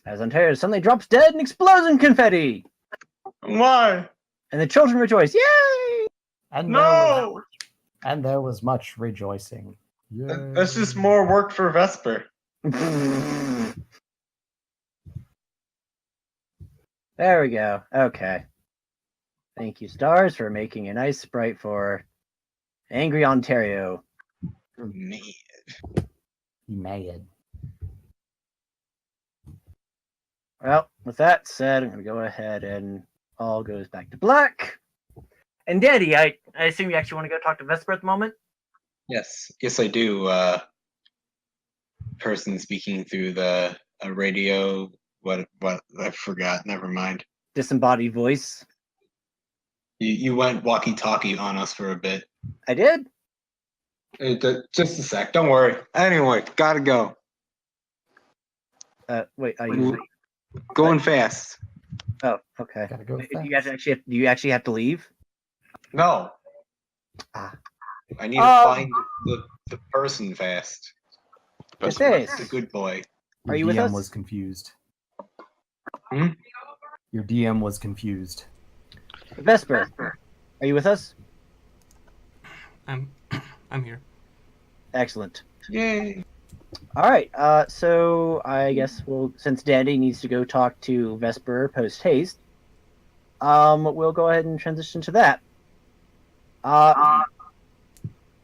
As Ontario suddenly drops dead and explodes in confetti. Why? And the children rejoice. Yay! And No! there was much rejoicing. Yay. That's just more work for Vesper. There we go. Okay. Thank you, Stars, for making a nice sprite for Angry Ontario. Mad. Well, with that said, I'm going to go ahead and all goes back to black. And Daddy, I assume you actually want to go talk to Vesper at the moment? Yes, I do. Person speaking through the radio. What? I forgot. Never mind. Disembodied voice. You went walkie-talkie on us for a bit. I did? Just a sec. Don't worry. Anyway, gotta go. Wait, are you... Going fast. Oh, okay. Gotta go Do fast. you guys actually do you actually have to leave? No. Ah. I need to find the person fast. This The good boy. Are you Your with DM us? was confused. Hmm? Your DM was confused. Vesper, are you with us? I'm here. Excellent. Yay. All right. So I guess since Dandy needs to go talk to Vesper post haste, we'll go ahead and transition to that.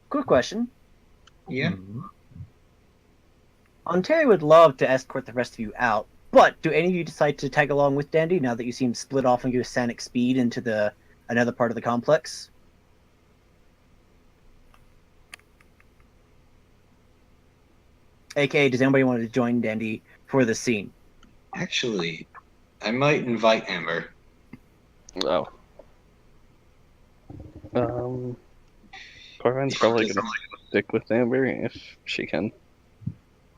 Quick question. Yeah. Mhm. Ontario would love to escort the rest of you out, but do any of you decide to tag along with Dandy now that you seem split off and go sonic speed into another part of the complex? AKA, does anybody want to join Dandy for the scene? Actually, I might invite Amber. Oh. Corvin's probably gonna stick with Amber if she can.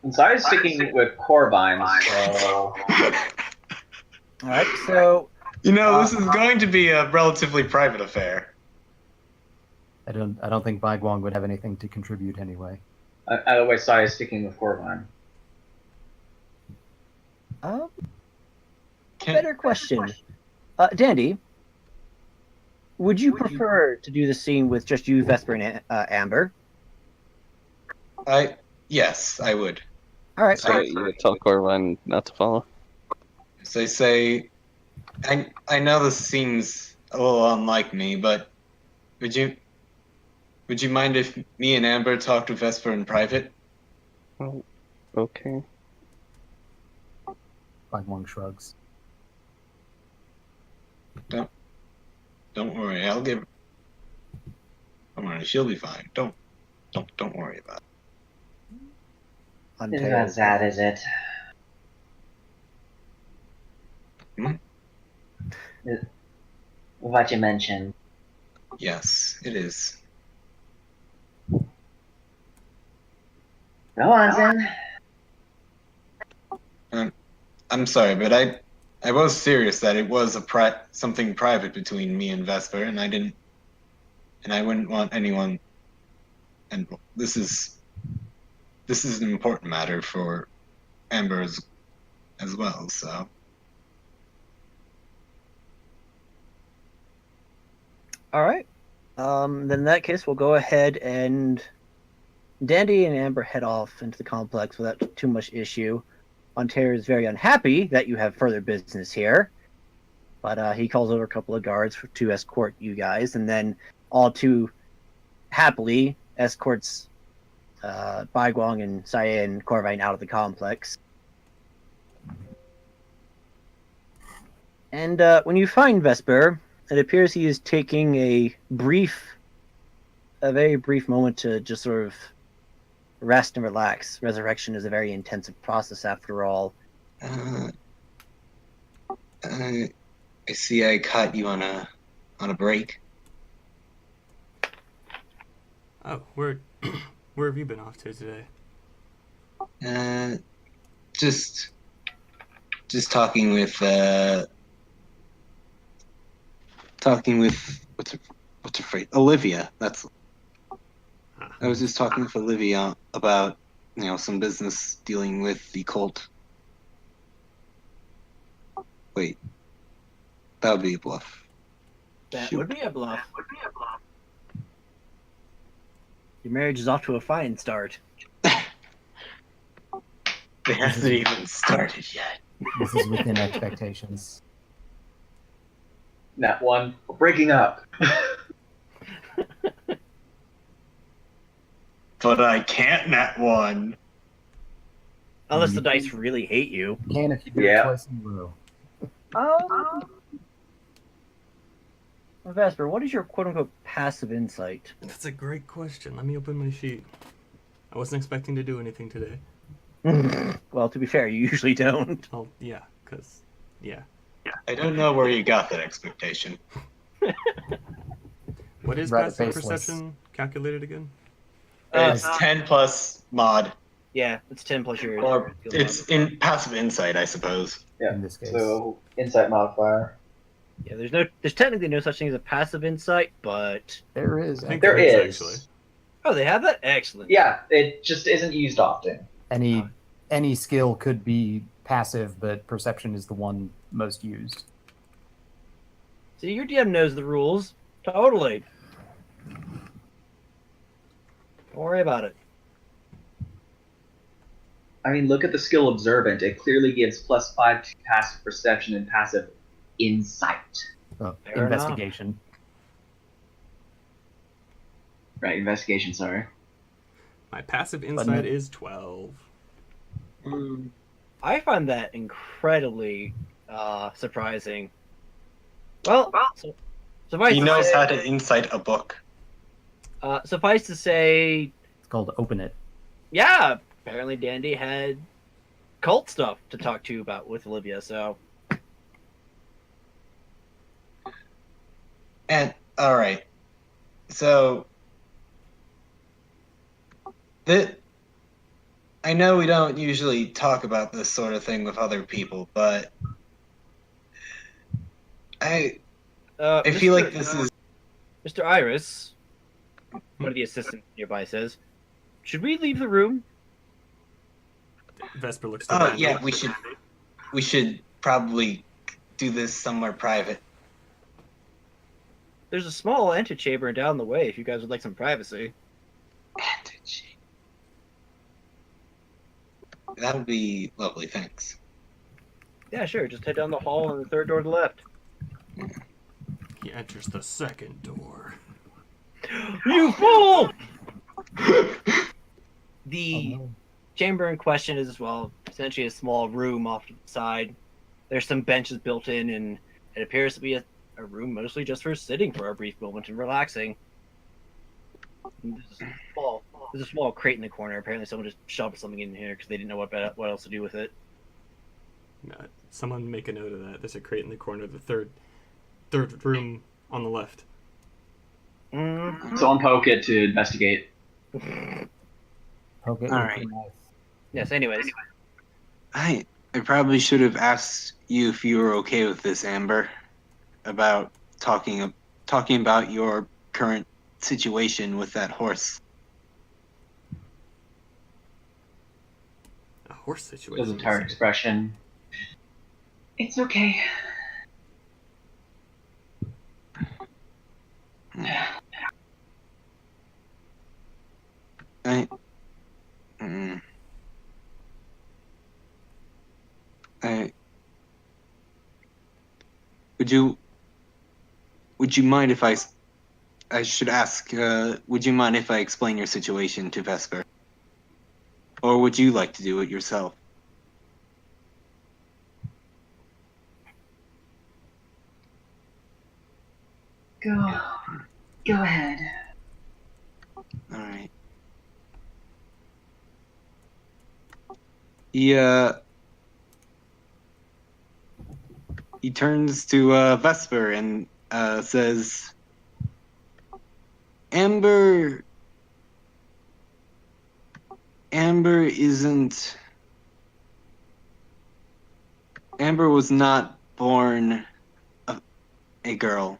And so I was sticking with Corvine, so... Alright, so... This is going to be a relatively private affair. I don't think Baiguang would have anything to contribute anyway. Otherwise, so I was sticking with Corvine. Better question. Dandy, would you prefer to do the scene with just you, Vesper, and Amber? Yes, I would. Alright. So you tell Corvin not to follow. So I say, I know this seems a little unlike me, but would you mind if me and Amber talked to Vesper in private? Oh, okay. Baiguang shrugs. Don't worry, I'll give. Don't worry, she'll be fine. Don't worry about it. It's not sad, is it? What you mentioned. Yes, it is. Go on, Zen. I'm sorry, but I was serious that it was something private between me and Vesper, and I wouldn't want anyone. And this is an important matter for Amber as well. So. All right. Then in that case, we'll go ahead and Dandy and Amber head off into the complex without too much issue. Ontario is very unhappy that you have further business here, but he calls over a couple of guards to escort you guys, and then all too happily escorts Baiguang and Saya and Corvine out of the complex. And when you find Vesper, it appears he is taking a very brief moment to just sort of rest and relax. Resurrection is a very intensive process after all. I see I caught you on a break. Oh, where have you been off to today? Just talking with what's her phrase? Olivia. That's I was just talking with Olivia about, some business dealing with the cult. Wait, that would be a bluff. That Shoot. would be a bluff. Your marriage is off to a fine start. It hasn't even started yet. This is within expectations. Nat 1. We're breaking up. But I can't nat 1. Unless the dice really hate you. You can if you do Yeah. it twice in a row. Vesper, what is your quote-unquote passive insight? That's a great question. Let me open my sheet. I wasn't expecting to do anything today. Well, to be fair, you usually don't. Oh, yeah, because, yeah. I don't know where you got that expectation. What is Rather passive baseless. perception calculated again? It's 10 plus mod. Yeah, it's 10 plus your... Or skill it's in passive insight, I suppose. Yeah. In this case. So, insight modifier. Yeah, there's technically no such thing as a passive insight, but... There is. I think There there is. actually. Oh, they have that? Excellent. Yeah, it just isn't used often. Any skill could be passive, but perception is the one most used. See, your DM knows the rules. Totally. Don't worry about it. I mean, look at the skill Observant. It clearly gives +5 to passive perception and passive insight. Oh, Fair investigation. Right, investigation, sorry. My passive no- insight is 12. I find that incredibly surprising. Well, suffice He to knows say, how to insight a book. suffice to say, It's called open it. yeah, apparently Dandy had cult stuff to talk to you about with Olivia, so... And, alright. So, I know we don't usually talk about this sort of thing with other people, but I feel like this is... Mr. Iris, one of the assistants nearby says, should we leave the room? Vesper looks to Oh, Randy. yeah, we should probably do this somewhere private. There's a small antechamber down the way if you guys would like some privacy. That would be lovely, thanks. Yeah, sure. Just head down the hall and the third door to the left. He enters the second door. You fool! The Oh, no. chamber in question is, well, essentially a small room off to the side. There's some benches built in, and it appears to be a room mostly just for sitting for a brief moment and relaxing. And there's a small crate in the corner. Apparently someone just shoved something in here because they didn't know what else to do with it. Someone make a note of that. There's a crate in the corner, the third room on the left. Someone poke it to investigate. Poke it All with right. a knife. Yes, anyways. I probably should have asked you if you were okay with this, Amber, about talking about your current situation with that horse. A horse situation. Doesn't turn expression. It's okay. I would you mind if I should ask, would you mind if I explain your situation to Vesper? Or would you like to do it yourself? Go ahead. Alright. He turns to Vesper and says, Amber was not born a girl.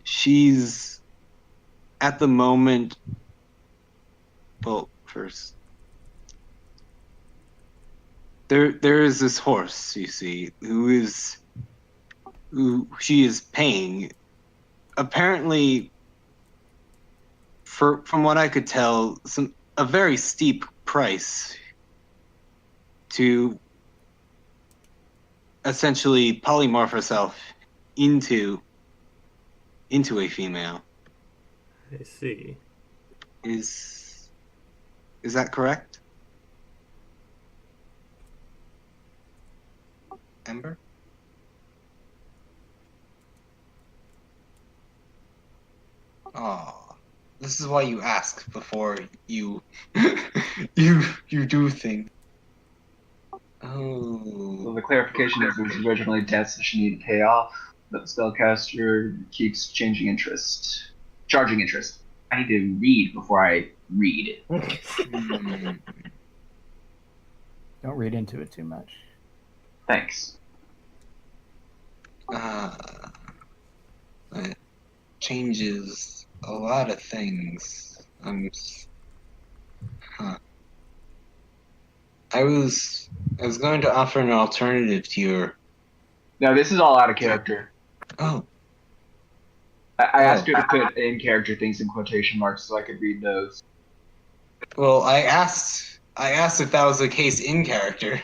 She's at the moment, well, first, there is this horse, you see, who she is paying. Apparently, from what I could tell, a very steep price to essentially polymorph herself into a female. I see. Is that correct, Ember? Oh, this is why you ask before you you do things. So Oh, the clarification is it was originally debts that she needed to pay off, but the spellcaster keeps charging interest. I need to read before I read. hmm. Don't read into it too much. Thanks. It changes a lot of things. Huh. I was going to offer an alternative to your. No, this is all out of character. Oh, I asked her to put in character things in quotation marks so I could read those. well, I asked if that was the case in character.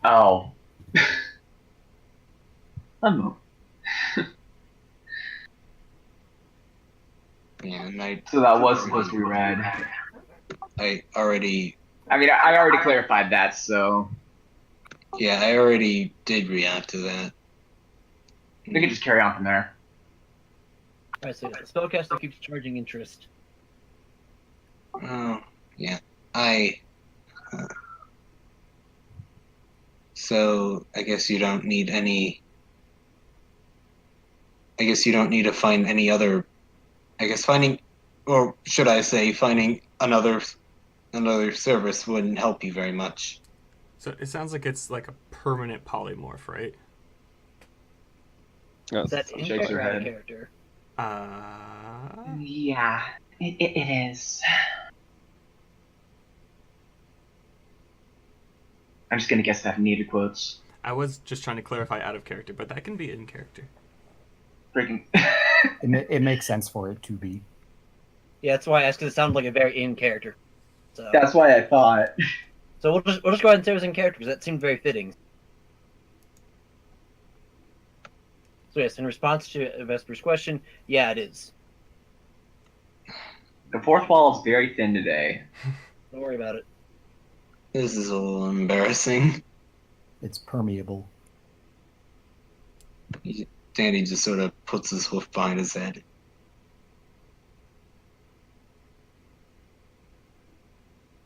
Oh. I'm Yeah, and So that was supposed to be read. I already. I mean, I already clarified that, so Yeah, I already did react to that. we can just carry on from there. Alright, so the spellcaster keeps charging interest. Oh, yeah. I. So I guess you don't need any. I guess you don't need to find any other. I guess finding, or should I say, finding another service wouldn't help you very much. So it sounds like it's like a permanent polymorph, right? Oh, Is that in Shakes character her or out of head. character? Yeah, it is. I'm just gonna guess that needed quotes. I was just trying to clarify out of character, but that can be in character. Freaking. It makes sense for it to be. Yeah, that's why I asked, because it sounded like a very in character. So That's why I thought. so we'll just go ahead and say it was in character, because that seemed very fitting. So yes, in response to Vesper's question, yeah, it is. The fourth wall is very thin today. Don't worry about it. This is a little embarrassing. It's permeable. Danny just sort of puts his hoof behind his head.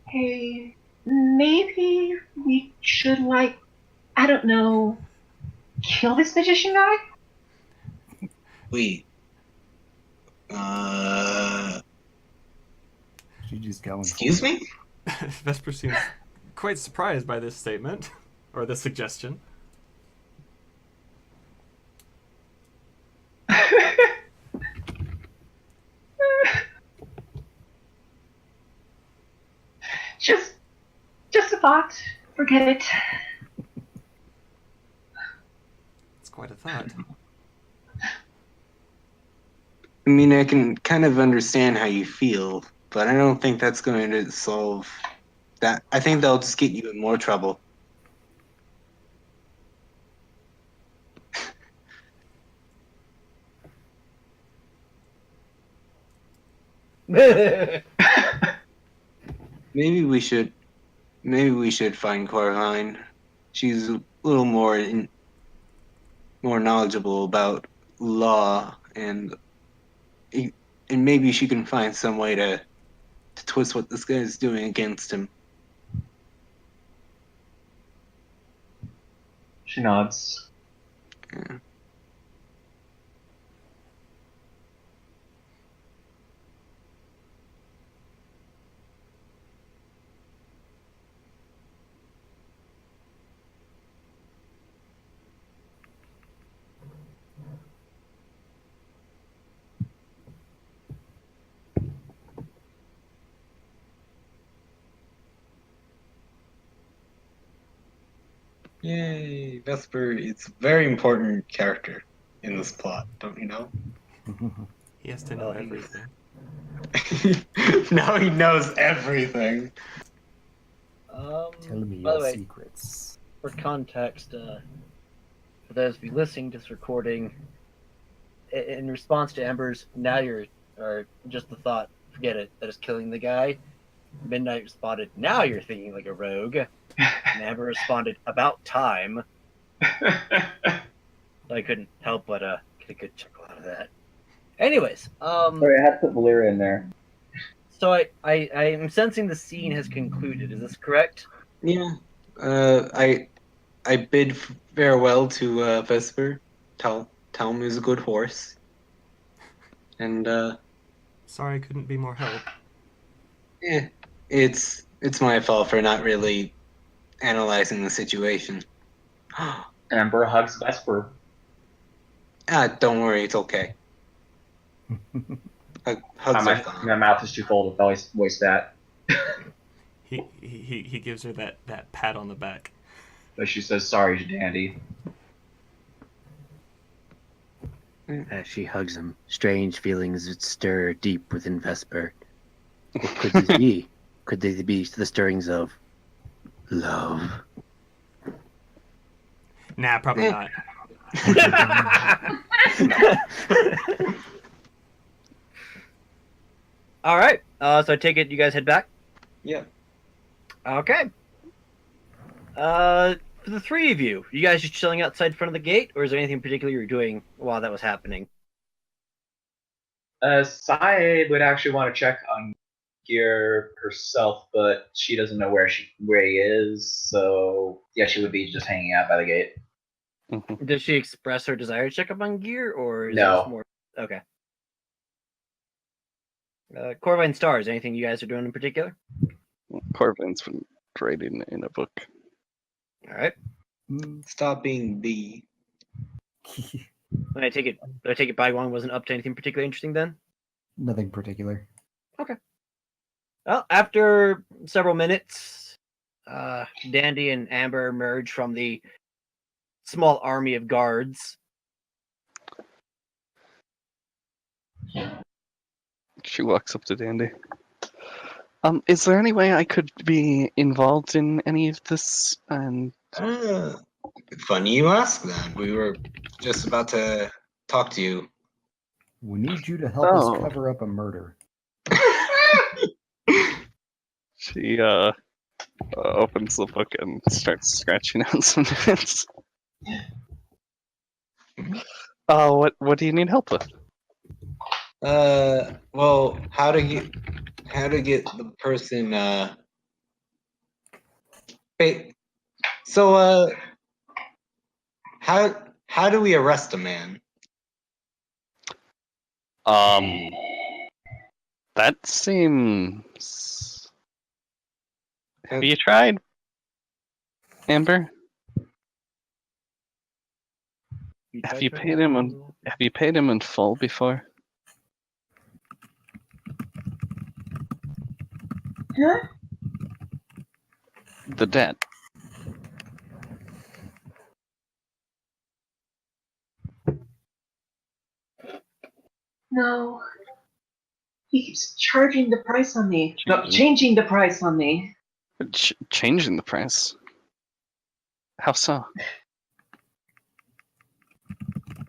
Hey, maybe we should, like, I don't know, kill this magician guy? Wait. She just going. Excuse me? Vesper seems quite surprised by this statement, or this suggestion. Just a thought. Forget it. It's quite a thought. I mean, I can kind of understand how you feel, but I don't think that's going to solve that. I think that'll just get you in more trouble. Maybe we should find Coraline. She's a little more knowledgeable about law, and maybe she can find some way to twist what this guy is doing against him. She nods. Yeah. Yay, Vesper! It's a very important character in this plot, don't you know? He has to know everything. Now he knows everything. Tell me By your the way, secrets. for context, for those of you listening to this recording, in response to Amber's "now you're," or just the thought, forget it, that is killing the guy, Midnight responded, "Now you're thinking like a rogue," and Amber responded, "About time." I couldn't help but get a good chuckle out of that. Anyways, Sorry, I had to put Valyria in there. so I am sensing the scene has concluded. Is this correct? Yeah. I bid farewell to Vesper. Tell him he's a good horse. And Sorry I couldn't be more help. yeah, it's my fault for not really analyzing the situation. Amber hugs Vesper. Don't worry, it's okay. Hugs are fine. My mouth is too full to voice that. He gives her that pat on the back. But she says sorry to Dandy. As she hugs him, strange feelings stir deep within Vesper. What could these be? Could they be the stirrings of love? Nah, probably not. All right. So I take it you guys head back. Yeah. Okay. For the three of you guys just chilling outside front of the gate, or is there anything particular you were doing while that was happening? Sai would actually want to check on Gear herself, but she doesn't know where he is. So yeah, she would be just hanging out by the gate. Does she express her desire to check up on gear, or is it No. just more? Okay. Corvine Stars, anything you guys are doing in particular? Corvin's been writing in a book. All right. Stop being B. I take it Bygone wasn't up to anything particularly interesting then? Nothing particular. Well, after several minutes, Dandy and Amber emerge from the small army of guards. She walks up to Dandy. Is there any way I could be involved in any of this? And Funny you ask that. We were just about to talk to you. We need you to help Oh. us cover up a murder. she opens the book and starts scratching out some notes. What do you need help with? Well, how to get the person wait. So how do we arrest a man? That seems. Have you tried, Amber? Have you paid him in full before? Huh? The debt. No. He keeps charging the price on me. No, changing the price on me. Changing the price. How so?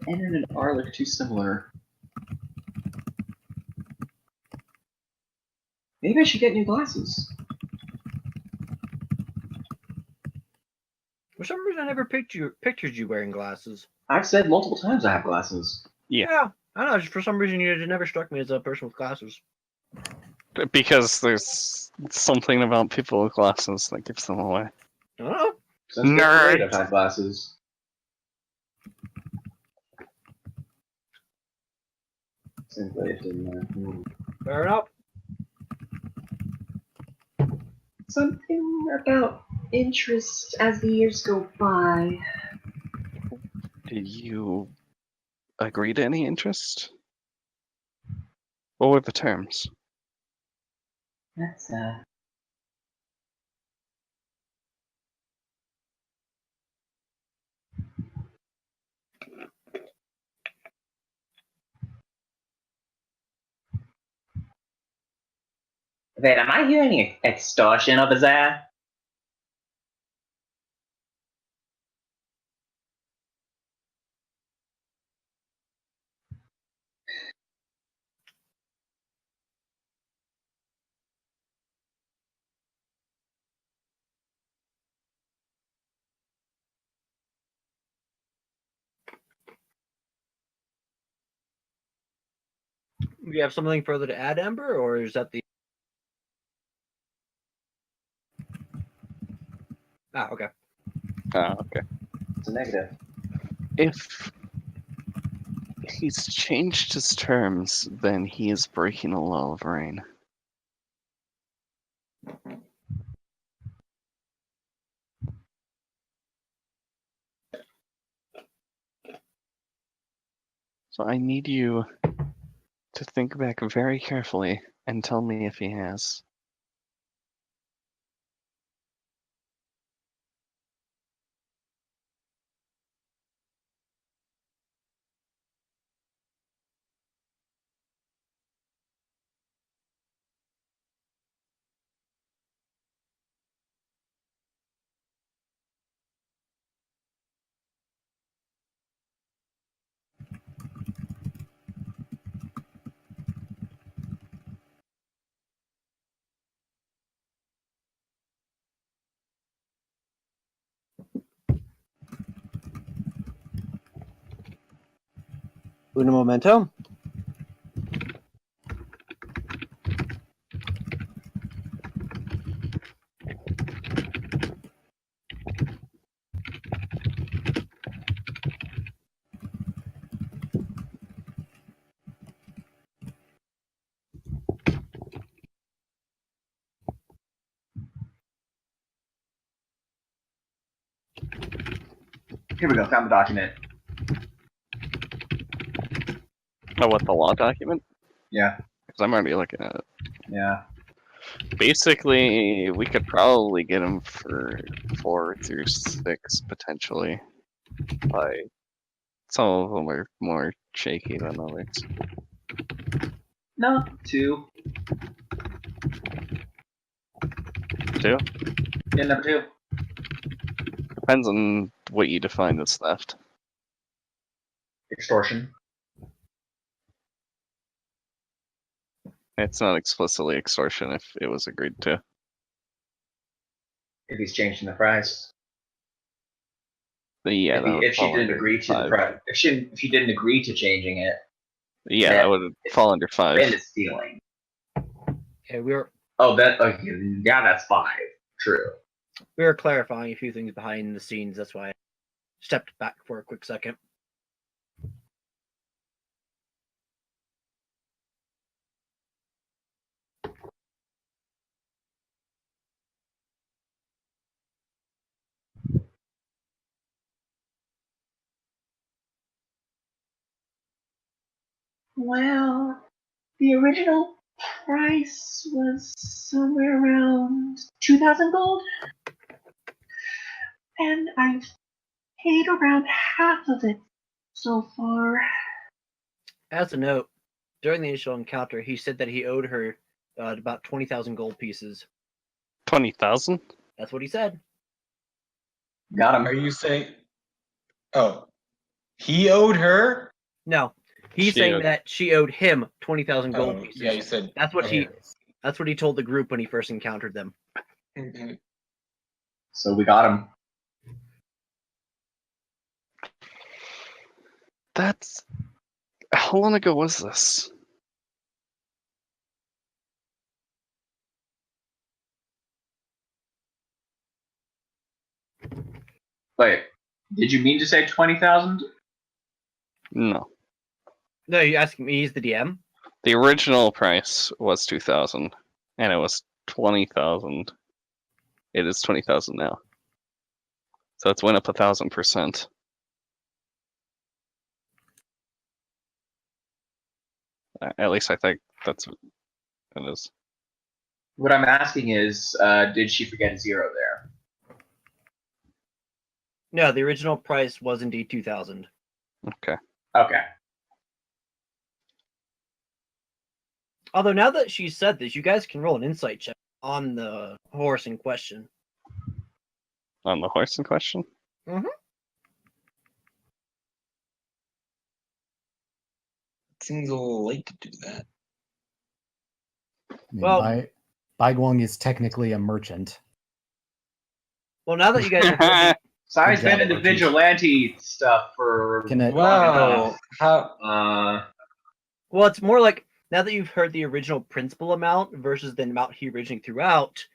N and an R look too similar. Maybe I should get new glasses. For some reason, I never pictured you wearing glasses. I've said multiple times I have glasses. Yeah. I don't know. Just for some reason, you never struck me as a person with glasses. Because there's something about people with glasses that gives them away. I don't know. Since Nerd. I've had glasses. Fair enough. Something about interest as the years go by. Did you agree to any interest? What were the terms? That's Wait, am I hearing extortion over there? Do you have something further to add, Amber, or is that the? Ah, okay. Okay. It's a negative. If he's changed his terms, then he is breaking the law of rain. So I need you to think back very carefully and tell me if he has. Uno momento. Here we go. Found the document. Oh, what, the law document? Yeah. Because I'm already looking at it. Yeah. Basically, we could probably get him for 4 through 6 potentially. Like, some of them are more shaky than others. No, 2. 2? Yeah, number 2. Depends on what you define as theft. Extortion. It's not explicitly extortion if it was agreed to. If he's changing the price. But yeah, that would If she fall didn't under agree to the 5. price. If she didn't agree to changing it, Yeah, then that would fall under 5. then it's stealing. Okay, we were Yeah, that's 5. True. clarifying a few things behind the scenes. That's why I stepped back for a quick second. Well, the original price was somewhere around 2,000 gold, and I've paid around half of it so far. As a note, during the initial encounter, he said that he owed her about 20,000 gold pieces. 20,000? That's what he said. Got Are him. you saying? Oh, he owed her? No, he's She saying owed- that she owed him 20,000 gold Oh, pieces. yeah, you said. That's what okay. That's what he told the group when he first encountered them. Mhm. So we got him. That's... How long ago was this? Wait, did you mean to say 20,000? No. No, you asking me? He's the DM. The original price was 2,000, and it was 20,000. It is 20,000 now. So it's went up 1,000%. At least I think that's what it is. What I'm asking is, did she forget a 0 there? No, the original price was indeed 2,000. Okay. Okay. Although now that she said this, you guys can roll an insight check on the horse in question. On the horse in question? Seems a little late to do that. I mean, Well- Baiguang is technically a merchant. Well, now that you guys have heard Sai's Good job, been into Ortiz. vigilante stuff for Can it- Wow. How? well, it's more like now that you've heard the original principal amount versus the amount he originally threw out.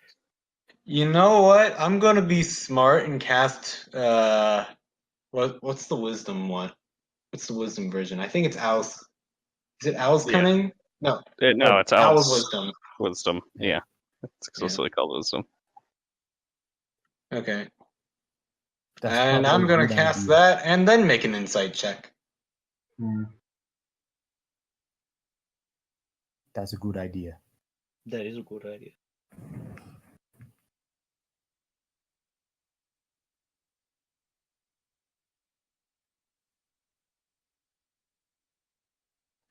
You know what? I'm gonna be smart and cast. What's the wisdom one? What's the wisdom version? I think it's Owl's. Is it Owl's Yeah. cunning? No. No, it's Owl's Owl's wisdom. wisdom. Yeah. It's explicitly called wisdom. Okay. That's And probably I'm a gonna good cast idea. that and then make an insight check. That's a good idea. That is a good idea.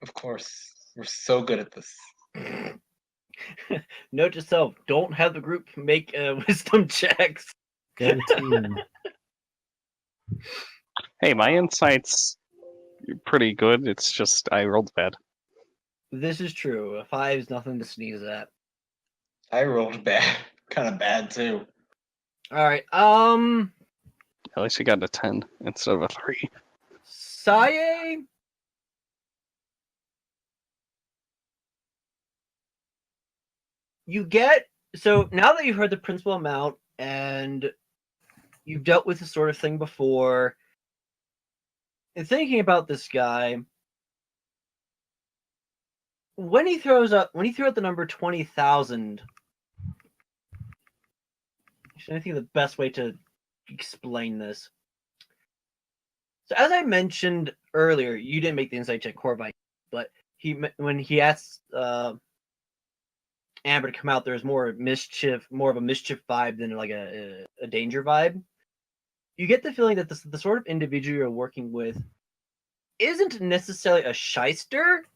Of course. We're so good at this. Note to self: don't have the group make wisdom checks. Go team. Hey, my insight's pretty good. It's just I rolled bad. This is true. A 5 is nothing to sneeze at. I rolled bad. Kind of bad too. All right. At least you got a 10 instead of a 3. Saye. You get so now that you've heard the principal amount and you've dealt with this sort of thing before, and thinking about this guy, when he threw out the number 20,000, I think the best way to explain this. So as I mentioned earlier, you didn't make the insight check, Corvite, but when he asked Amber to come out, there's more of a mischief vibe than like a danger vibe. You get the feeling that the sort of individual you're working with isn't necessarily a shyster,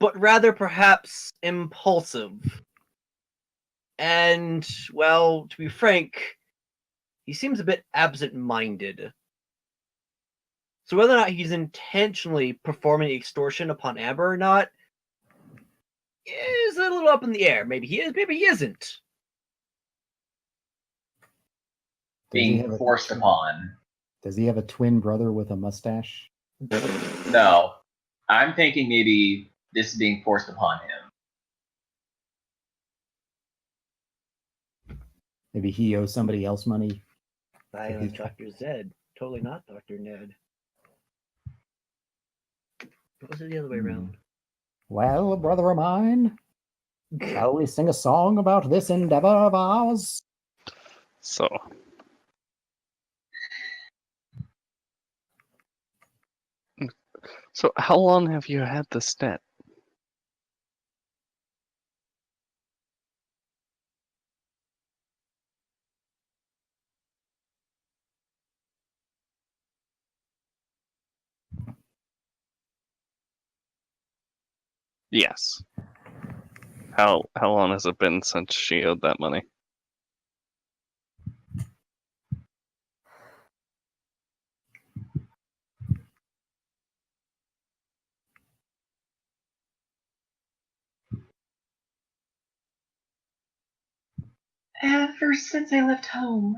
but rather perhaps impulsive. And, well, to be frank, he seems a bit absent-minded. So whether or not he's intentionally performing extortion upon Amber or not is a little up in the air. Maybe he is, maybe he isn't. Does he Being have a- forced upon. Does he have a twin brother with a mustache? No. I'm thinking maybe this is being forced upon him. Maybe he owes somebody else money. Silence, Dr. Zed. Totally not Dr. Ned. What was it the other way around? Well, brother of mine, shall we sing a song about this endeavor of ours? So, how long have you had this debt? Yes. How long has it been since she owed that money? Ever since I left home.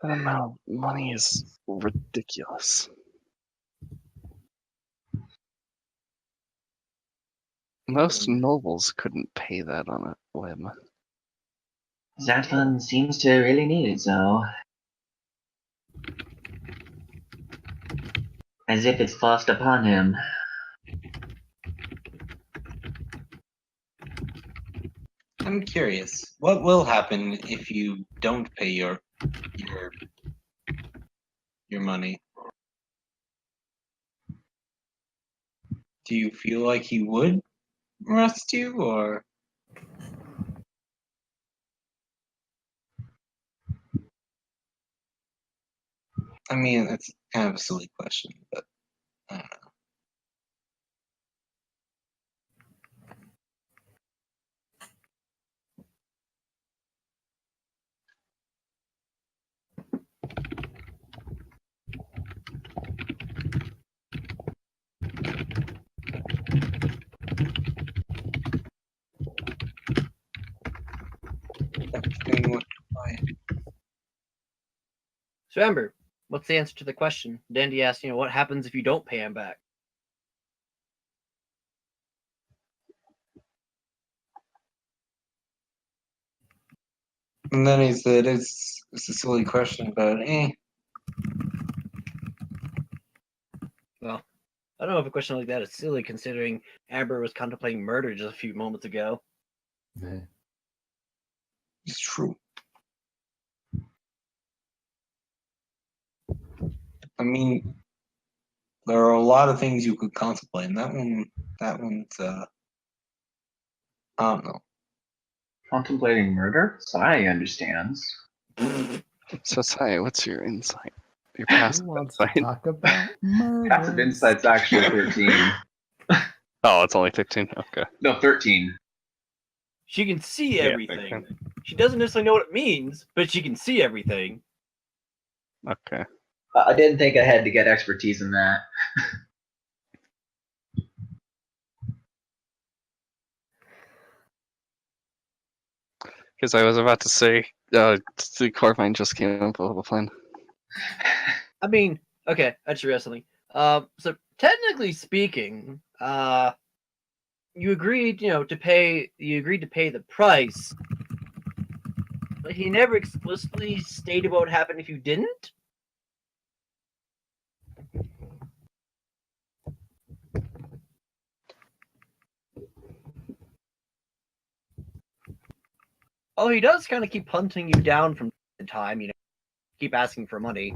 That amount of money is ridiculous. Most nobles couldn't pay that on a whim. That one seems to really need it, though. As if it's forced upon him. I'm curious. What will happen if you don't pay your money? Do you feel like he would arrest you, or I mean, it's kind of a silly question, but I don't know. Everything went fine. So Amber, what's the answer to the question? Dandy asked, what happens if you don't pay him back? And then he said, it's a silly question, but Well, I don't know if a question like that is silly, considering Amber was contemplating murder just a few moments ago. it's true. I mean, there are a lot of things you could contemplate, and that one's, I don't know. Contemplating murder? Sai understands. So, Sai, what's your insight? Your Who passive wants to insight? talk about murder? Passive insight's actually 13. Oh, it's only 15? Okay. No, 13. She can see Yeah, everything. She doesn't necessarily know what it means, but she can see everything. Okay. I didn't think I had to get expertise in that. Because I was about to say, the Corvine just came up with a plan. I mean, okay, I just realized something. So technically speaking, you agreed, to pay. You agreed to pay the price, but he never explicitly stated what would happen if you didn't. Oh, he does kind of keep hunting you down from time to time. Keep asking for money.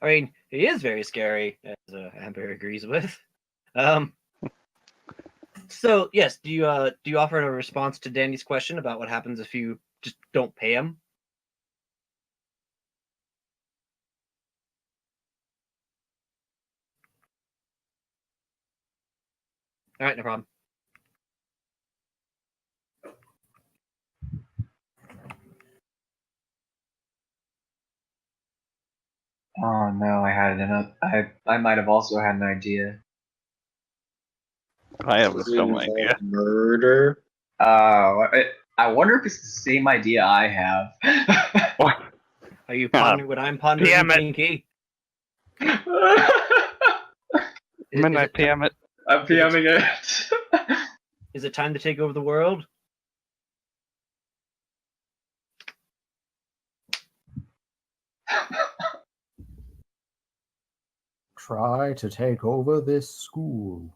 I mean, he is very scary, as Amber agrees with. So yes, do you offer a response to Danny's question about what happens if you just don't pay him? All right, no problem. Oh no, I had I might have also had an idea. I have a Does it dumb involve idea. murder? I wonder if it's the same idea I have. What? Are you pondering what I'm pondering, PM it. Pinky? Midnight PM it. I'm PMing it. Is it time to take over the world? Try to take over this school.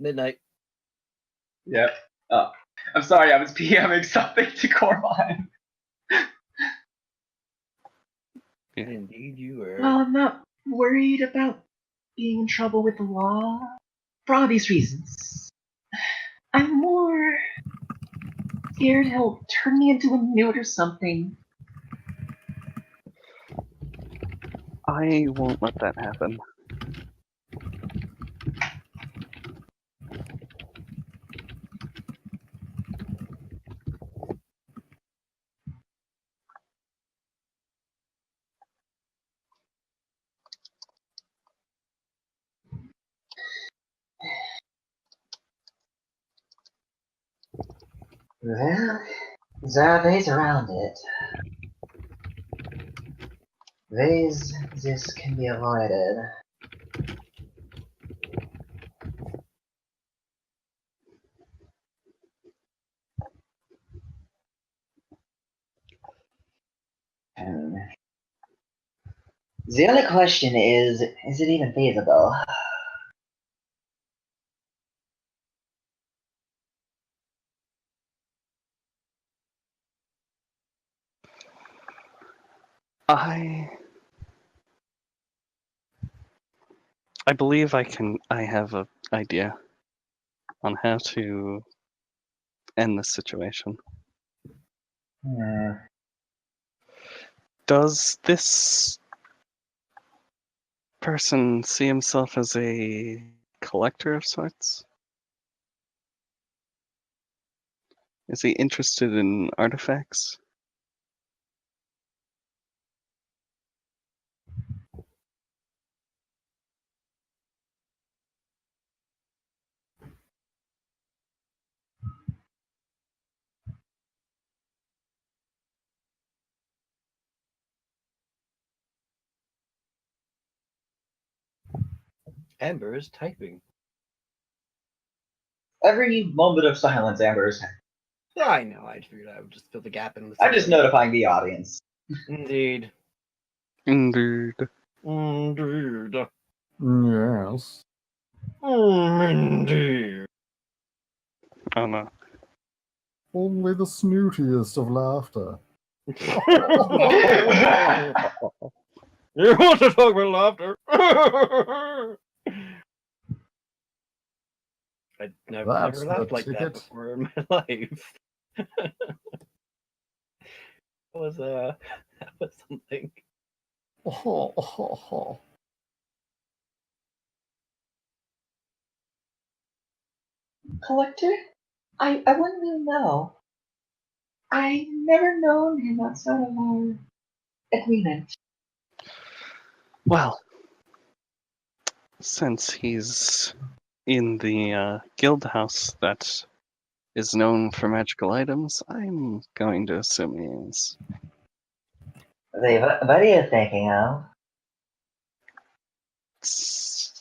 Midnight. Yep. I'm sorry, I was PMing something to Corvine. Yeah. Indeed, you were. Well, I'm not worried about being in trouble with the law for obvious reasons. I'm more scared he'll turn me into a newt or something. I won't let that happen. Well, there are ways around it. Ways this can be avoided. The only question is it even feasible? I I believe I have an idea on how to end this situation. Does this person see himself as a collector of sorts? Is he interested in artifacts? Amber is typing. Every moment of silence, Amber's. Yeah, I know. I figured I would just fill the gap in with I'm just something. notifying the audience. Indeed. Indeed. Indeed. Yes. Indeed. Oh no. Only the snootiest of laughter. You want to talk about laughter? I've never That's the laughed like that ticket. before in my life. that was something. Collector? I wouldn't really know. I never known him outside of our agreement. Well, since he's in the guild house that is known for magical items, I'm going to assume he is. What are you thinking of?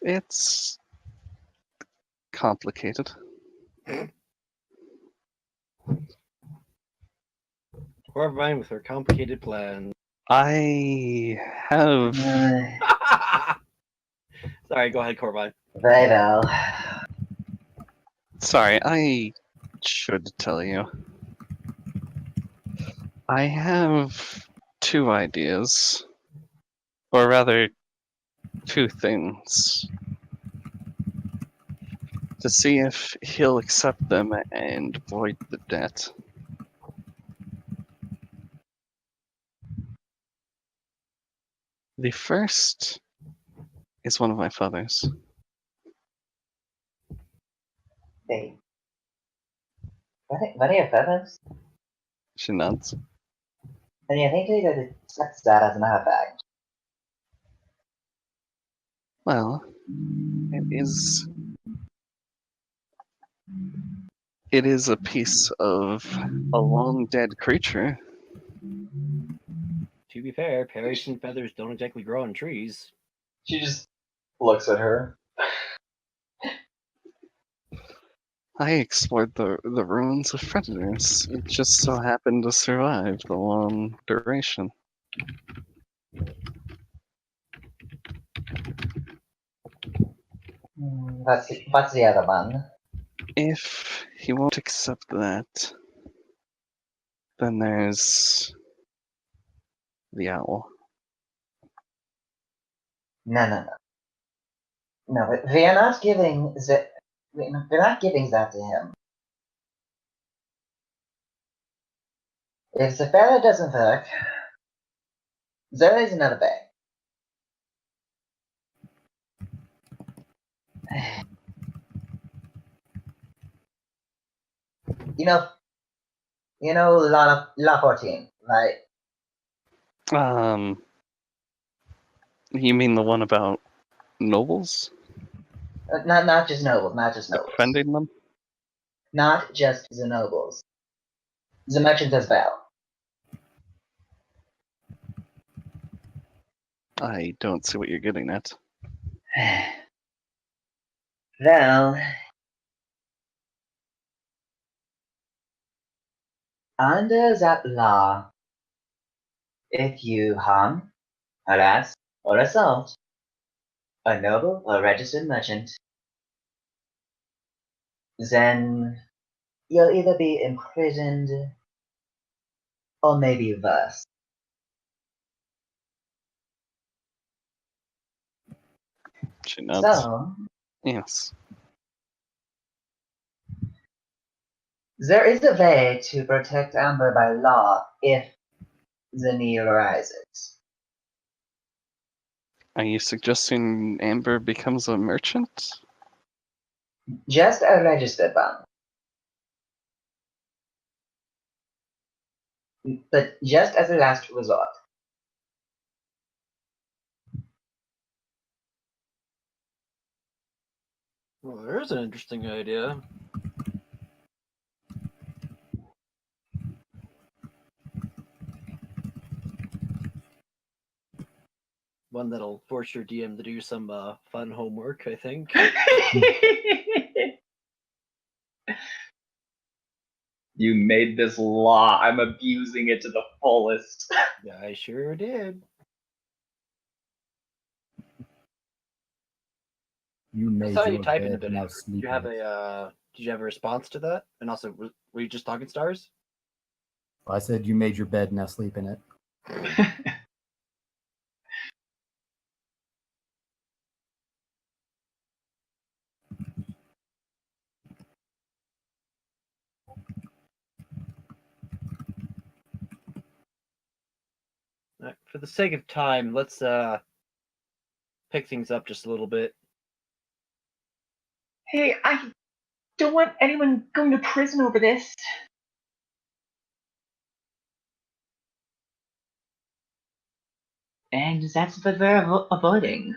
It's complicated. Corbine with her complicated plan. I have. Sorry, go ahead, Corbine. Very well. Sorry, I should tell you. I have two ideas. Or rather, two things. To see if he'll accept them and void the debt. The first is one of my father's. Hey. What are your feathers? She nods. And you think you could accept that as an artifact? Well, it is. It is a piece of a long dead creature. To be fair, parachute feathers don't exactly grow on trees. She just looks at her. I explored the ruins of predators. It just so happened to survive the long duration. What's the other one? If he won't accept that, then there's the owl. No. No, we're not giving the. We're not giving that to him. If the feather doesn't work, there is another way. You know La 14, right? You mean the one about nobles? Not just nobles, Defending them? not just the nobles, the merchants as well. I don't see what you're getting at. Well, under that law, if you harm, harass, or assault a noble or registered merchant, then you'll either be imprisoned or maybe worse. She nods. So, Yes. there is a way to protect Amber by law if the need arises. Are you suggesting Amber becomes a merchant? Just a registered one. But just as a last resort. Well, there's an interesting idea. One that'll force your DM to do some fun homework, I think. You made this law. I'm abusing it to the fullest. Yeah, I sure did. You I made saw you your typing a bed, bit. now Did sleep you in have it. did you have a response to that? And also, were you just talking stars? I said you made your bed, now sleep in it. All right, for the sake of time, let's pick things up just a little bit. Hey, I don't want anyone going to prison over this. And that's what we're avoiding.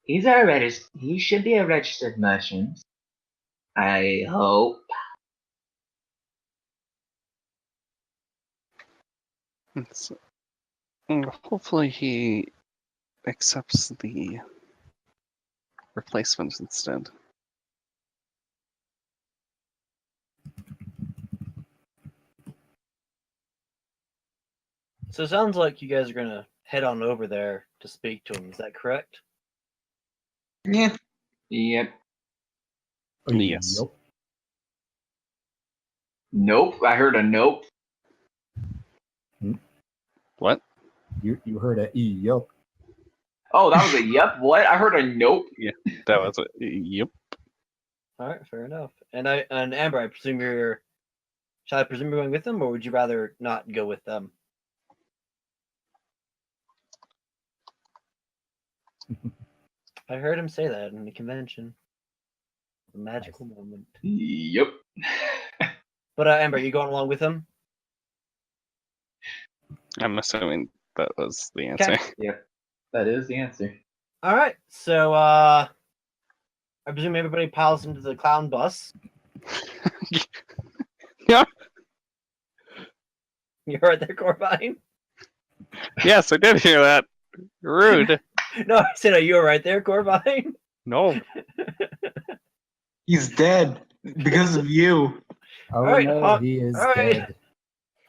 He should be a registered merchant. I hope. So, hopefully he accepts the replacement instead. So it sounds like you guys are gonna head on over there to speak to him. Is that correct? Yeah. Yep. Yes. Yup. Nope. I heard a nope. What? You heard a yup. Oh, that was a yep. What? I heard a nope. That was it. Yep. All right, fair enough. And Amber, I presume shall I presume you're going with them, or would you rather not go with them? I heard him say that in the convention. A magical moment. Yep. But Amber, you going along with him? I'm assuming that was the answer. Yep. That is the answer. All right. So I presume everybody piles into the clown bus. Yeah. You heard that, Corbine? Yes, I did hear that. Rude. No, I said, are you right there, Corbine? No. He's dead because of you. Oh Alright, no, he is alright. dead.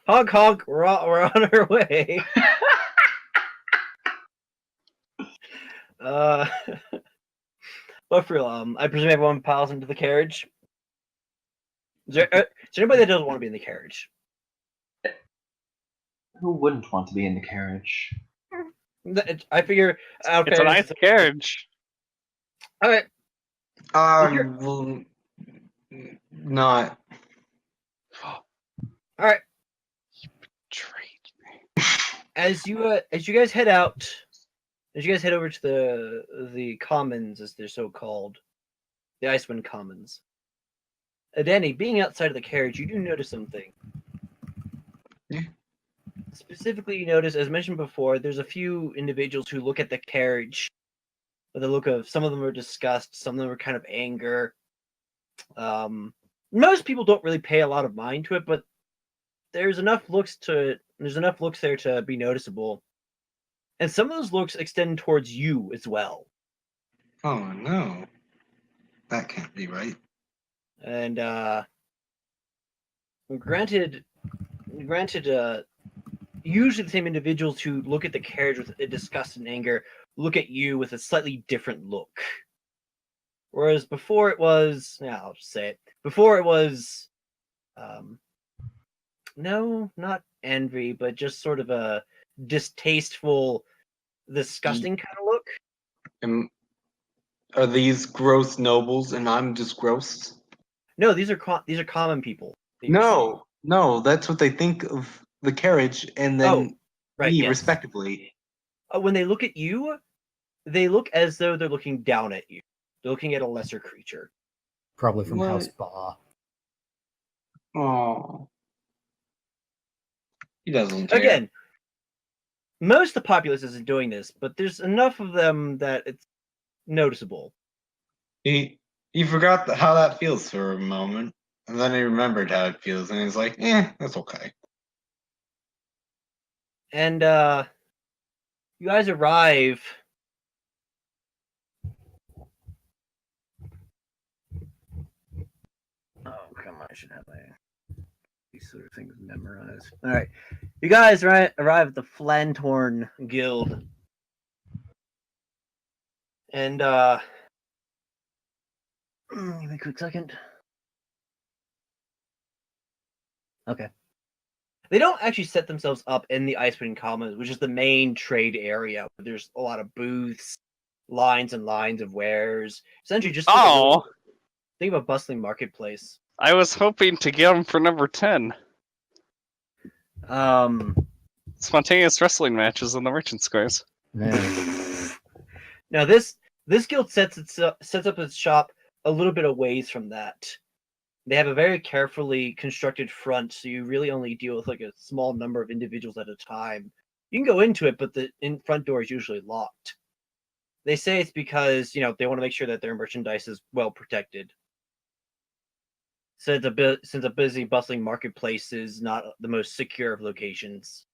Honk, honk. We're on our way. But for real, I presume everyone piles into the carriage. Is there anybody that doesn't want to be in the carriage? Who wouldn't want to be in the carriage? I figure. It's a nice carriage. All right. Well, not. All right. Trade. As you guys head out, as you guys head over to the commons, as they're so called, the Icewind Commons. Danny, being outside of the carriage, you do notice something. Yeah. Specifically, you notice, as mentioned before, there's a few individuals who look at the carriage with a look of, some of them are disgust, some of them are kind of anger. Most people don't really pay a lot of mind to it, but there's enough looks there to be noticeable. And some of those looks extend towards you as well. Oh no. That can't be right. And granted, usually the same individuals who look at the carriage with disgust and anger look at you with a slightly different look. Whereas before it was, I'll just say it. Before it was, no, not envy, but just sort of a distasteful, disgusting kind of look. Are these gross nobles and I'm just gross? No, these are common people. that you're seeing. No, that's what they think of the carriage and then Oh, right, me yes. respectively. When they look at you, they look as though they're looking down at you. They're looking at a lesser creature. Probably from What? House Ba. Oh. He doesn't care. Again, most of the populace isn't doing this, but there's enough of them that it's noticeable. He forgot how that feels for a moment, and then he remembered how it feels, and he's like, that's okay. And you guys arrive. Oh, come on, I should have these sort of things memorized. All right. You guys arrive at the Flantorn Guild. And give me a quick second. Okay. They don't actually set themselves up in the Icewind Commons, which is the main trade area. There's a lot of booths, lines and lines of wares. Essentially, just think of a bustling marketplace. I was hoping to get him for number 10. Spontaneous wrestling matches in the merchant squares. Man. Now this guild sets up its shop a little bit away from that. They have a very carefully constructed front, so you really only deal with like a small number of individuals at a time. You can go into it, but the front door is usually locked. They say it's because they want to make sure that their merchandise is well protected. Since a busy, bustling marketplace is not the most secure of locations.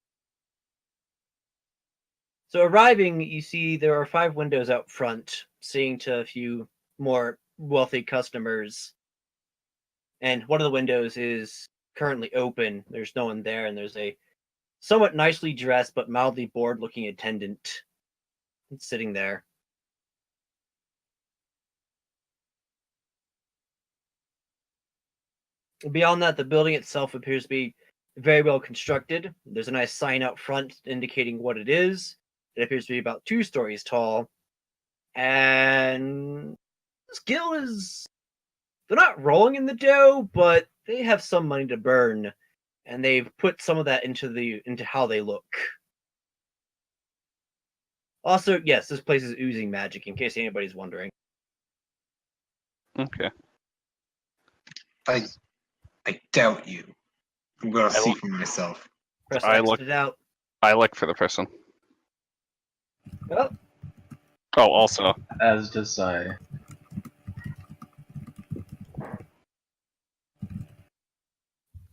So arriving, you see there are 5 windows out front, seeing to a few more wealthy customers. And one of the windows is currently open. There's no one there, and there's a somewhat nicely dressed but mildly bored-looking attendant sitting there. Beyond that, the building itself appears to be very well constructed. There's a nice sign out front indicating what it is. It appears to be about 2 stories tall. And this guild they're not rolling in the dough, but they have some money to burn. And they've put some of that into how they look. Also, yes, this place is oozing magic, in case anybody's wondering. Okay. I doubt you. I'm gonna see for myself. Press I X look- it out. I look for the person. Oh, Oh, also, As does I.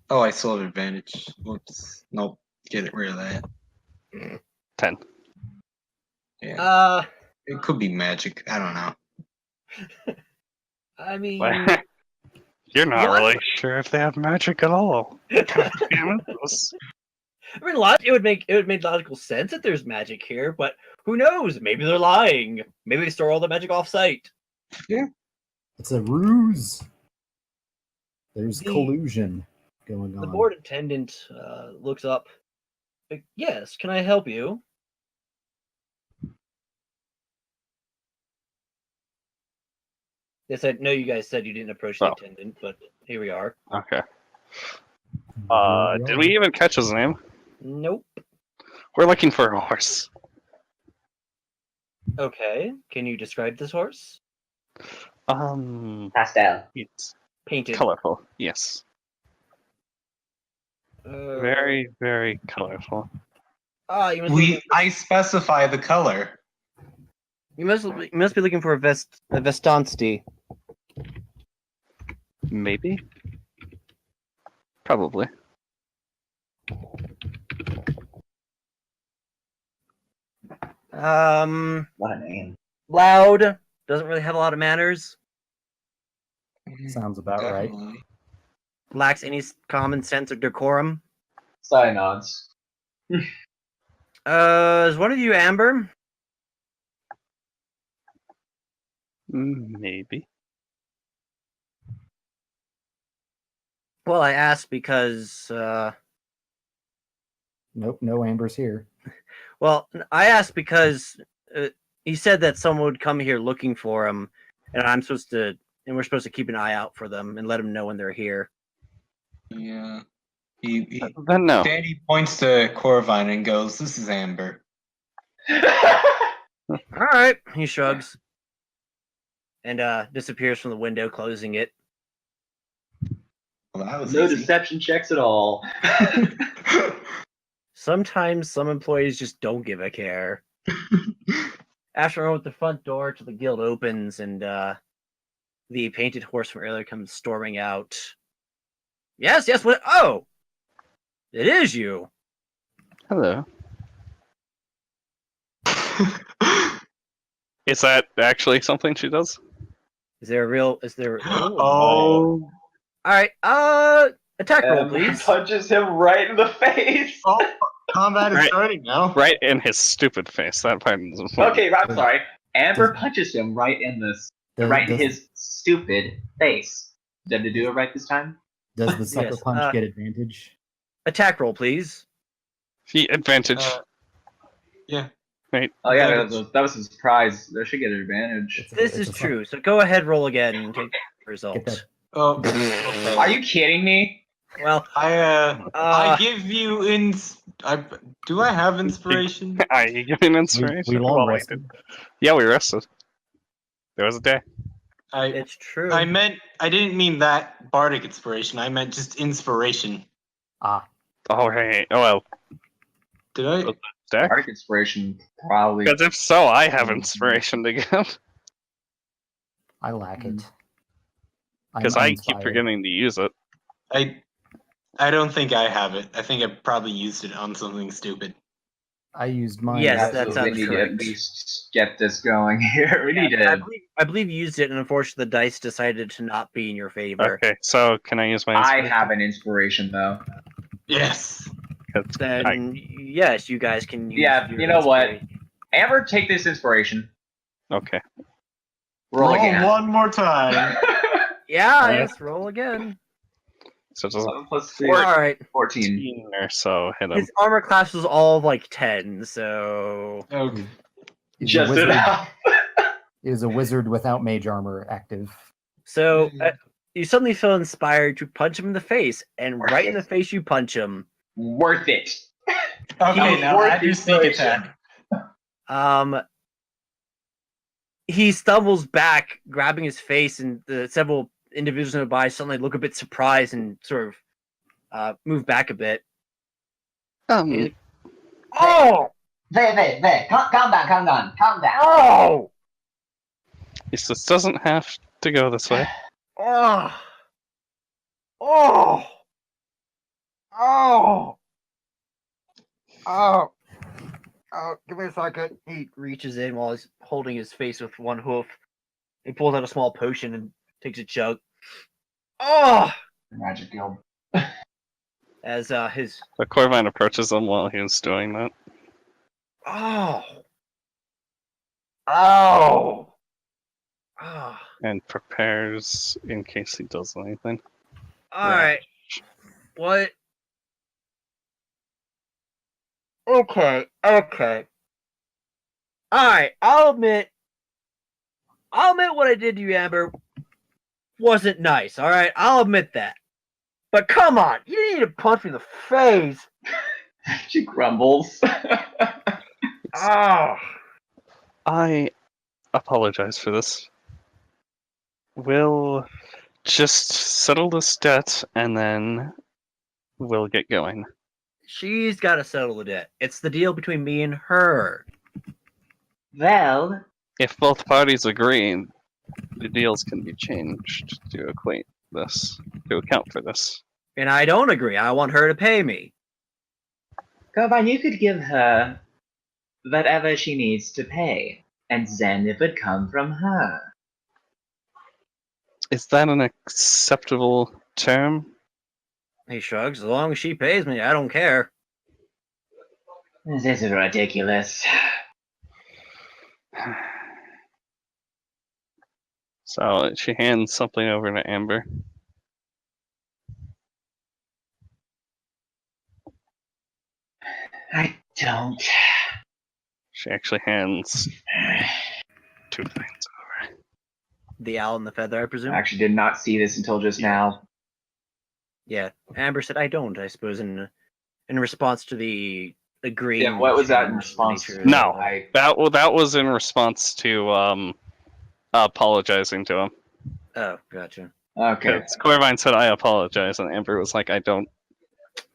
Oh, I still have advantage. Whoops. Nope. Get rid of that. 10. Yeah. It could be magic. I don't know. I mean, You're not What? really sure if they have magic at all. God damn it. it would make logical sense that there's magic here, but who knows? Maybe they're lying. Maybe they store all the magic off-site. It's a ruse. There's The- collusion going The on. board attendant looks up. Like, yes, can I help you? They said, no, you guys said you didn't approach the Oh. attendant, but here we are. Okay. Here Did are. we even catch his name? Nope. We're looking for a horse. Okay, can you describe this horse? Pastel. It's Painted. colorful. Yes. Uh, Very, very colorful. you must I specify the color. you must be looking for a Vestonsty. Maybe. Probably. What a name. Loud. Doesn't really have a lot of manners. Sounds about right. Definitely. Lacks any common sense or decorum. Sai nods. Is one of you Amber? Maybe. Well, I asked because Nope, no Amber's here. Well, I asked because he said that someone would come here looking for him, and we're supposed to keep an eye out for them and let them know when they're here. Yeah. Then no. Danny points to Corvine and goes, "This is Amber." All right, he shrugs and disappears from the window, closing it. Well, that was No easy. deception checks at all. Sometimes some employees just don't give a care. After a moment, the front door to the guild opens, and the painted horse from earlier comes storming out. Yes, what? Oh! It is you! Hello. Is that actually something she does? Is there... Oh. Alright, attack roll, please. Punches him right in the face. Oh, combat is Right. starting now. Right in his stupid face. That part is important. Okay, I'm sorry. Amber punches him right in his stupid face. Did they do it right this time? Does the sucker Yes, punch get advantage? Attack roll, please. He advantage. Yeah. Right. Oh yeah, that was his prize. They should get an advantage. This is true, so go ahead, roll again, and take the Get result. that. Oh. Okay. Are you kidding me? Well, I give you do I have inspiration? You give me an inspiration. We long Well, I rested. did. Yeah, we rested. There was a day. it's true. I didn't mean that bardic inspiration. I meant just inspiration. Ah, Oh, right. Oh, well. Did I? Deck? Arctic inspiration probably. Because if so, I have inspiration to give. I lack it. Because I'm I keep uninspired. forgetting to use it. I don't think I have it. I think I probably used it on something stupid. I used mine. Yes, that Absolutely sounds need to correct. at least get this going here. We need to. I believe you used it, and unfortunately, the dice decided to not be in your favor. Okay, so can I use my I inspiration? have an inspiration though. Yes. 'Cause Then yes, you guys can use. Yeah, your you know what? inspiration. Amber, take this inspiration. Okay. Roll again. one more time. Yeah, Alright. yes, roll again. So just 7 plus 3, All right. 14. 14 or so hit him. His armor class was all like 10, so Okay. Is a Just wizard, enough. is a wizard without mage armor active. you suddenly feel inspired to punch him in the face, and right in the face you punch him. Worth it. Okay, now Worth add your sneak inspiration. attack. He stumbles back, grabbing his face, and the several individuals nearby suddenly look a bit surprised and sort of move back a bit. Um, Oh! Wait. Calm down. Oh! this doesn't have to go this way. Oh! Oh! Oh! Oh! Oh, give me a second. He reaches in while he's holding his face with one hoof. He pulls out a small potion and takes a chug. Oh! Magic Guild. As his The Corvine approaches him while he's doing that. oh oh oh. And prepares in case he does anything. All right. What? Okay. All right. I'll admit what I did to you, Amber, wasn't nice. All right. I'll admit that. But come on, you didn't need to punch me in the face. She grumbles. Oh. I apologize for this. We'll just settle this debt and then we'll get going. She's got to settle the debt. It's the deal between me and her. Well, If both parties agree, the deals can be changed to account for this. And I don't agree. I want her to pay me. Corvine, you could give her whatever she needs to pay, and then it would come from her. Is that an acceptable term? He shrugs. As long as she pays me, I don't care. This is ridiculous. So she hands something over to Amber. I Don't. She actually hands 2 things over. The owl and the feather, I I presume? actually did not see this until just now. Yeah. Amber said, I don't, I suppose, in response to the agreeing. Yeah, what was that in change the response nature to? of the No. owl. That was in response to apologizing to him. Oh, gotcha. Okay. Because Corvine said I apologize, and Amber was like, I don't.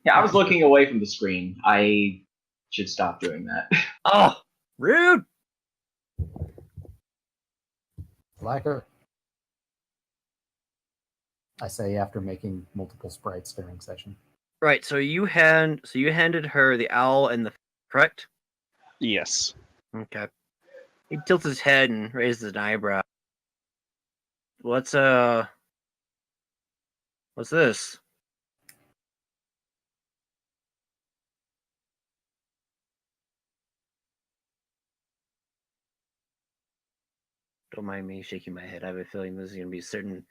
Yeah, I was looking away from the screen. I should stop doing that. Oh, rude! Slacker. I say after making multiple sprites during session. Right, so you handed her the owl and the correct? Yes. Okay. He tilts his head and raises an eyebrow. What's this? Don't mind me shaking my head. I have a feeling there's going to be a certain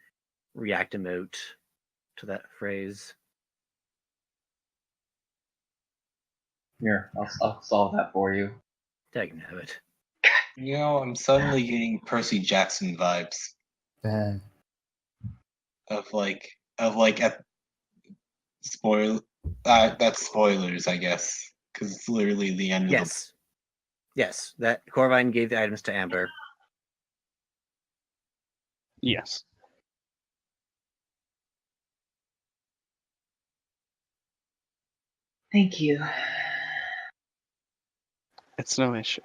react emote to that phrase. Here, I'll solve that for you. Dang it. You know, I'm suddenly getting Percy Jackson vibes of like at spoil. That's spoilers, I guess, because it's literally the end of the. Yes. Yes, that Corvine gave the items to Amber. Yes. Thank you. It's no issue.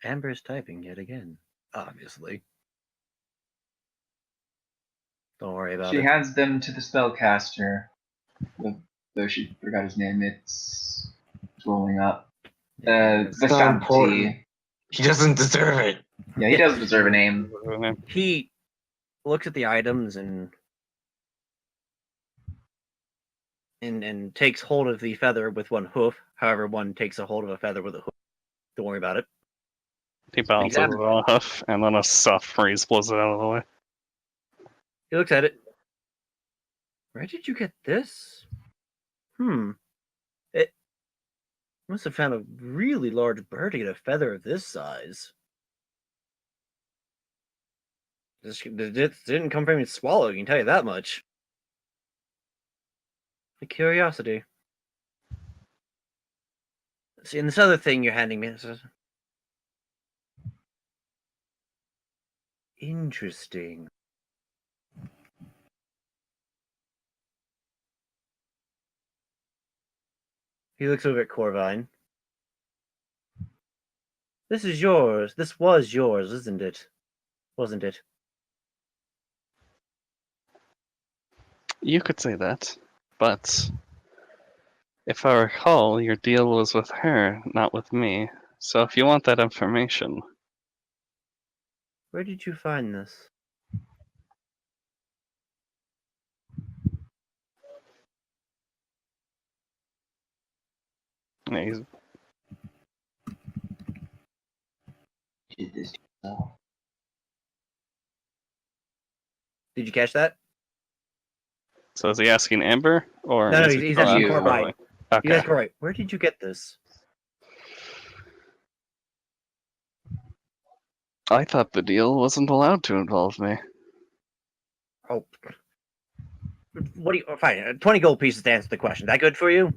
Amber's typing yet again, obviously. Don't worry about She it. hands them to the spellcaster. Though she forgot his name, it's rolling up. Yes. not Vishanti. important. He doesn't deserve it. Yeah, he does deserve a name. He looks at the items and takes hold of the feather with one hoof. However, one takes a hold of a feather with a hoof. Don't worry about it. He balances Exactly. it on a hoof, and then a soft breeze blows it out of the way. He looks at it. Where did you get this? It must have found a really large bird to get a feather of this size. This didn't come from his swallow, I can tell you that much. The curiosity. See, and this other thing you're handing me. Interesting. He looks over at Corvine. This is yours. This was yours, isn't it? Wasn't it? You could say that, but if I recall, your deal was with her, not with me. So if you want that information, Where did you find this? he's, Did this to yourself. Did you catch that? so is he asking Amber, or No, is he he's still asking you. Corvine. Okay. He's asking Corvine. Where did you get this? I thought the deal wasn't allowed to involve me. Oh. What do you... Fine, 20 gold pieces to answer the question. That good for you?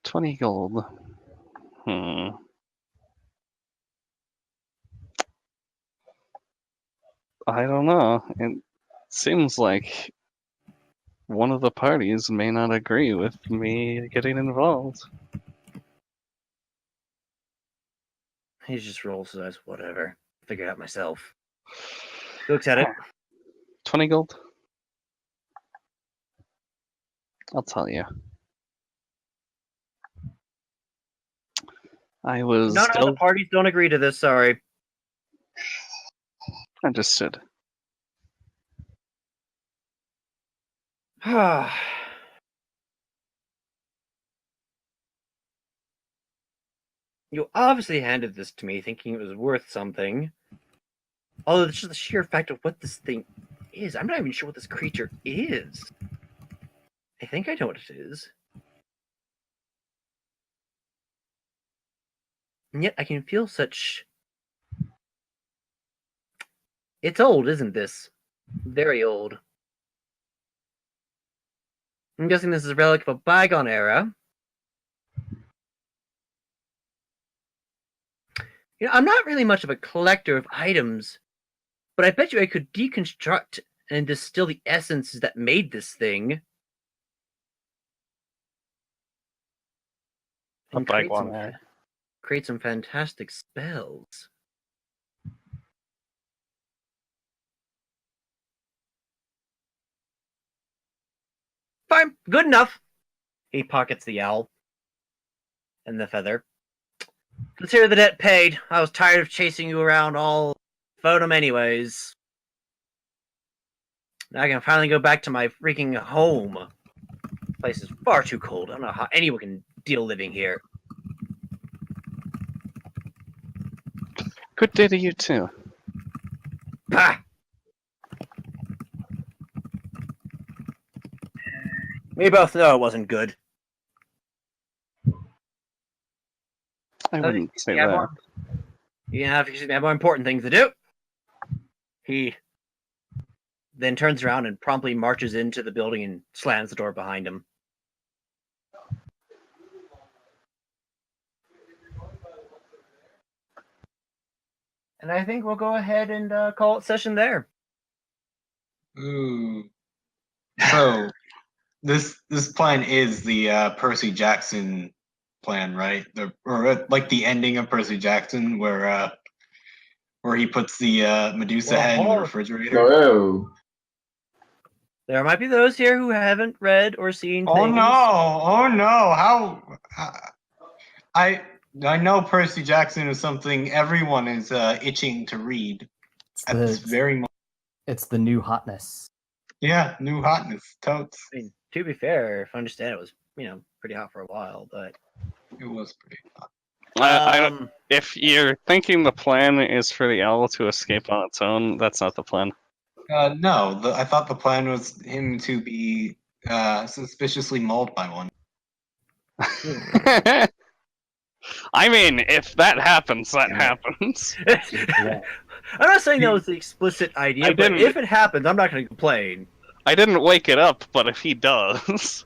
20 gold. I don't know. It seems like one of the parties may not agree with me getting involved. He just rolls his eyes. Whatever. Figure it out myself. He looks at it. 20 gold? I'll tell you. I was None of the parties don't agree to this, sorry. understood. You obviously handed this to me thinking it was worth something. Although it's just the sheer fact of what this thing is. I'm not even sure what this creature is. I think I know what it is. And yet I can feel such... It's old, isn't this? Very old. I'm guessing this is a relic of a bygone era. You know, I'm not really much of a collector of items, but I bet you I could deconstruct and distill the essences that made this thing. A And bygone era. create some fantastic spells. Fine, good enough. He pockets the owl and the feather. Consider the debt paid. I was tired of chasing you around all Foenum anyways. Now I can finally go back to my freaking home. This place is far too cold. I don't know how anyone can deal living here. Good day to you too. Pah! We both know it wasn't good. I wouldn't say Yeah, that. You have more important things to do. He then turns around and promptly marches into the building and slams the door behind him. And I think we'll go ahead and call it session there. Ooh. So this plan is the Percy Jackson plan, right? Like the ending of Percy Jackson, where he puts the Medusa head in the refrigerator. Oh. There might be those here who haven't read or seen Oh things. no! Oh no! How? I know Percy Jackson is something everyone is itching to read at this very moment. It's the new hotness. Yeah, new hotness, totes. I mean, to be fair, if I understand, it was pretty hot for a while, but It was pretty hot. If you're thinking the plan is for the owl to escape on its own, that's not the plan. No, I thought the plan was him to be suspiciously mauled by one. I mean, if that happens, that happens. I'm not saying that was the explicit idea, but if it happens, I'm not going to complain. I didn't wake it up, but if he does...